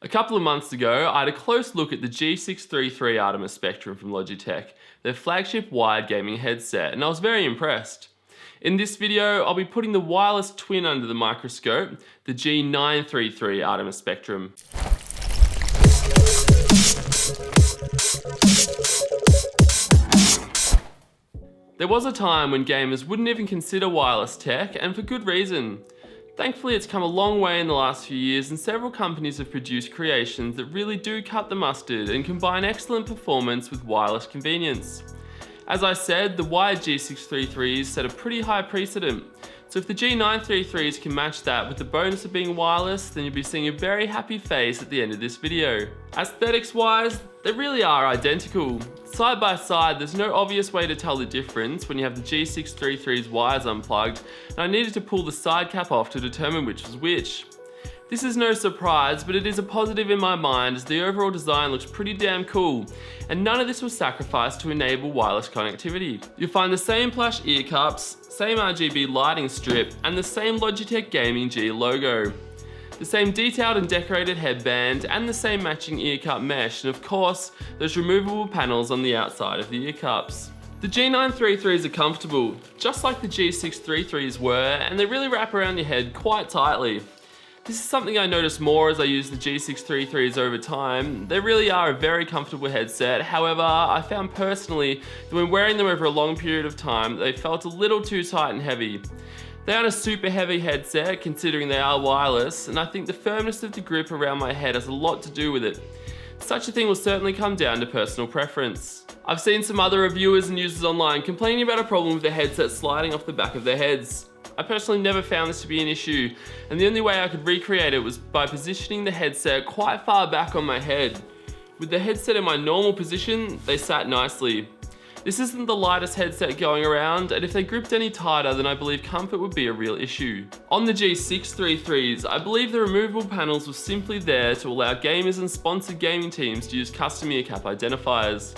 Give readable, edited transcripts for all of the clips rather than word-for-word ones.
A couple of months ago, I had a close look at the G933 Artemis Spectrum from Logitech, their flagship wired gaming headset, and I was very impressed. In this video, I'll be putting the wireless twin under the microscope, the G933 Artemis Spectrum. There was a time when gamers wouldn't even consider wireless tech, and for good reason. Thankfully, it's come a long way in the last few years, and several companies have produced creations that really do cut the mustard and combine excellent performance with wireless convenience. As I said, the wired G633s set a pretty high precedent, so if the G933s can match that with the bonus of being wireless, then you'll be seeing a very happy face at the end of this video. Aesthetics wise, they really are identical. Side by side, there's no obvious way to tell the difference when you have the G633's wires unplugged, and I needed to pull the side cap off to determine which was which. This is no surprise, but it is a positive in my mind as the overall design looks pretty damn cool, and none of this was sacrificed to enable wireless connectivity. You'll find the same plush ear cups, same RGB lighting strip, and the same Logitech Gaming G logo. The same detailed and decorated headband, and the same matching ear cup mesh, and of course, those removable panels on the outside of the ear cups. The G933s are comfortable, just like the G633s were, and they really wrap around your head quite tightly. This is something I noticed more as I use the G633s over time. They really are a very comfortable headset, however, I found personally that when wearing them over a long period of time, they felt a little too tight and heavy. They aren't a super heavy headset considering they are wireless, and I think the firmness of the grip around my head has a lot to do with it. Such a thing will certainly come down to personal preference. I've seen some other reviewers and users online complaining about a problem with the headset sliding off the back of their heads. I personally never found this to be an issue, and the only way I could recreate it was by positioning the headset quite far back on my head. With the headset in my normal position, they sat nicely. This isn't the lightest headset going around, and if they gripped any tighter, then I believe comfort would be a real issue. On the G633s, I believe the removable panels were simply there to allow gamers and sponsored gaming teams to use custom ear cap identifiers.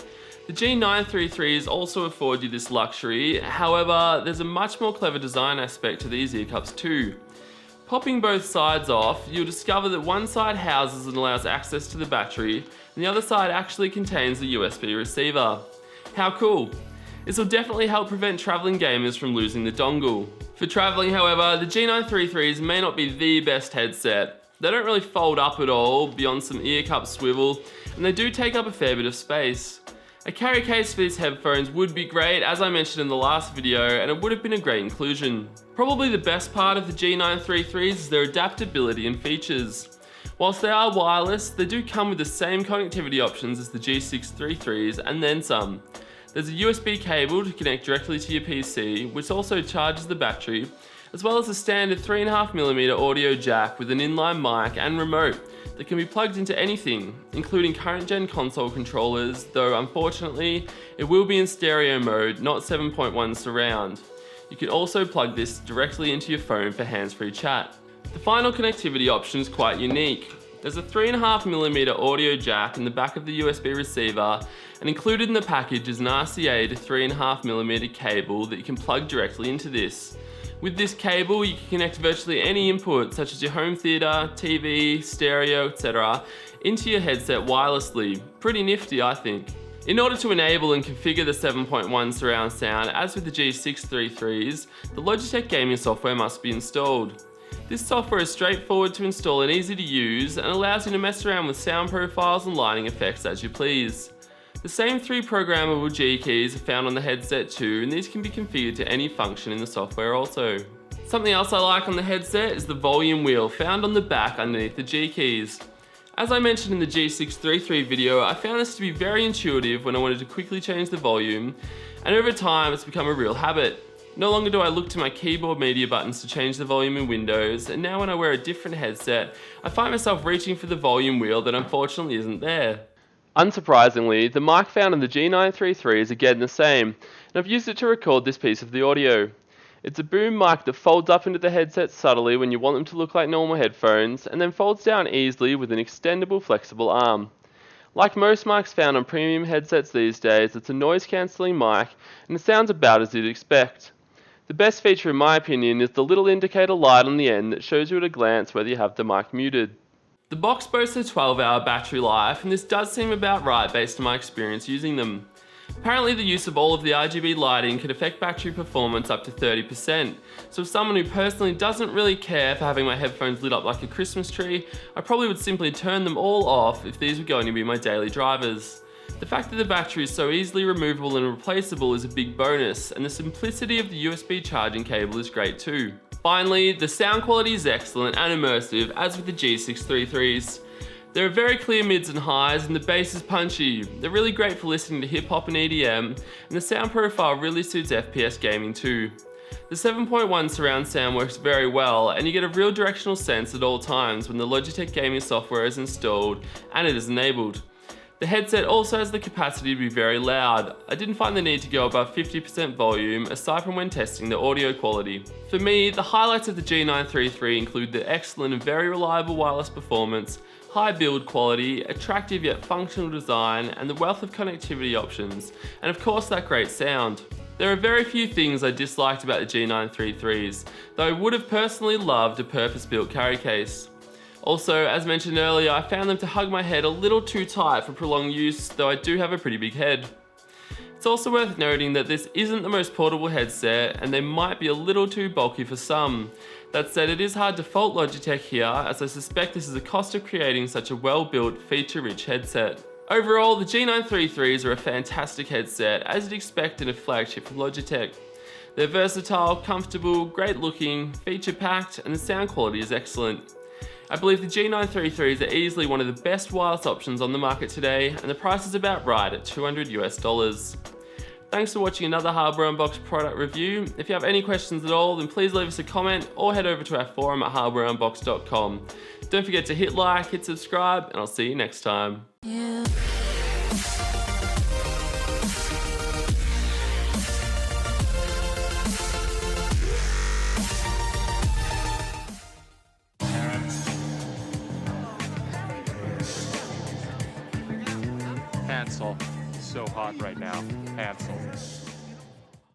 The G933s also afford you this luxury, however, there's a much more clever design aspect to these ear cups too. Popping both sides off, you'll discover that one side houses and allows access to the battery, and the other side actually contains the USB receiver. How cool! This will definitely help prevent travelling gamers from losing the dongle. For travelling, however, the G933s may not be the best headset. They don't really fold up at all, beyond some ear cup swivel, and they do take up a fair bit of space. A carry case for these headphones would be great, as I mentioned in the last video, and it would have been a great inclusion. Probably the best part of the G933s is their adaptability and features. Whilst they are wireless, they do come with the same connectivity options as the G633s and then some. There's a USB cable to connect directly to your PC, which also charges the battery, as well as a standard 3.5mm audio jack with an inline mic and remote that can be plugged into anything, including current gen console controllers, though unfortunately it will be in stereo mode, not 7.1 surround. You can also plug this directly into your phone for hands-free chat. The final connectivity option is quite unique. There's a 3.5mm audio jack in the back of the USB receiver, and included in the package is an RCA to 3.5mm cable that you can plug directly into this. With this cable, you can connect virtually any input, such as your home theater, TV, stereo, etc., into your headset wirelessly. Pretty nifty, I think. In order to enable and configure the 7.1 surround sound, as with the G633s, the Logitech gaming software must be installed. This software is straightforward to install and easy to use, and allows you to mess around with sound profiles and lighting effects as you please. The same 3 programmable G keys are found on the headset too, and these can be configured to any function in the software also. Something else I like on the headset is the volume wheel found on the back underneath the G keys. As I mentioned in the G633 video, I found this to be very intuitive when I wanted to quickly change the volume, and over time it's become a real habit. No longer do I look to my keyboard media buttons to change the volume in Windows, and now when I wear a different headset, I find myself reaching for the volume wheel that unfortunately isn't there. Unsurprisingly, the mic found in the G933 is again the same, and I've used it to record this piece of the audio. It's a boom mic that folds up into the headset subtly when you want them to look like normal headphones, and then folds down easily with an extendable flexible arm. Like most mics found on premium headsets these days, it's a noise cancelling mic, and it sounds about as you'd expect. The best feature in my opinion is the little indicator light on the end that shows you at a glance whether you have the mic muted. The box boasts a 12-hour battery life, and this does seem about right based on my experience using them. Apparently the use of all of the RGB lighting could affect battery performance up to 30%, so as someone who personally doesn't really care for having my headphones lit up like a Christmas tree, I probably would simply turn them all off if these were going to be my daily drivers. The fact that the battery is so easily removable and replaceable is a big bonus, and the simplicity of the USB charging cable is great too. Finally, the sound quality is excellent and immersive, as with the G633s. There are very clear mids and highs, and the bass is punchy. They're really great for listening to hip hop and EDM, and the sound profile really suits FPS gaming too. The 7.1 surround sound works very well, and you get a real directional sense at all times when the Logitech gaming software is installed and it is enabled. The headset also has the capacity to be very loud. I didn't find the need to go above 50% volume, aside from when testing the audio quality. For me, the highlights of the G933 include the excellent and very reliable wireless performance, high build quality, attractive yet functional design, and the wealth of connectivity options, and of course that great sound. There are very few things I disliked about the G933s, though I would have personally loved a purpose-built carry case. Also, as mentioned earlier, I found them to hug my head a little too tight for prolonged use, though I do have a pretty big head. It's also worth noting that this isn't the most portable headset, and they might be a little too bulky for some. That said, it is hard to fault Logitech here, as I suspect this is a cost of creating such a well-built, feature-rich headset. Overall, the G933s are a fantastic headset, as you'd expect in a flagship from Logitech. They're versatile, comfortable, great looking, feature-packed, and the sound quality is excellent. I believe the G933s are easily one of the best wireless options on the market today, and the price is about right at $200 US. Thanks for watching another Hardware Unboxed product review. If you have any questions at all, then please leave us a comment or head over to our forum at hardwareunboxed.com. Don't forget to hit like, hit subscribe, and I'll see you next time. Yeah. Hansel, so hot right now. Hansel.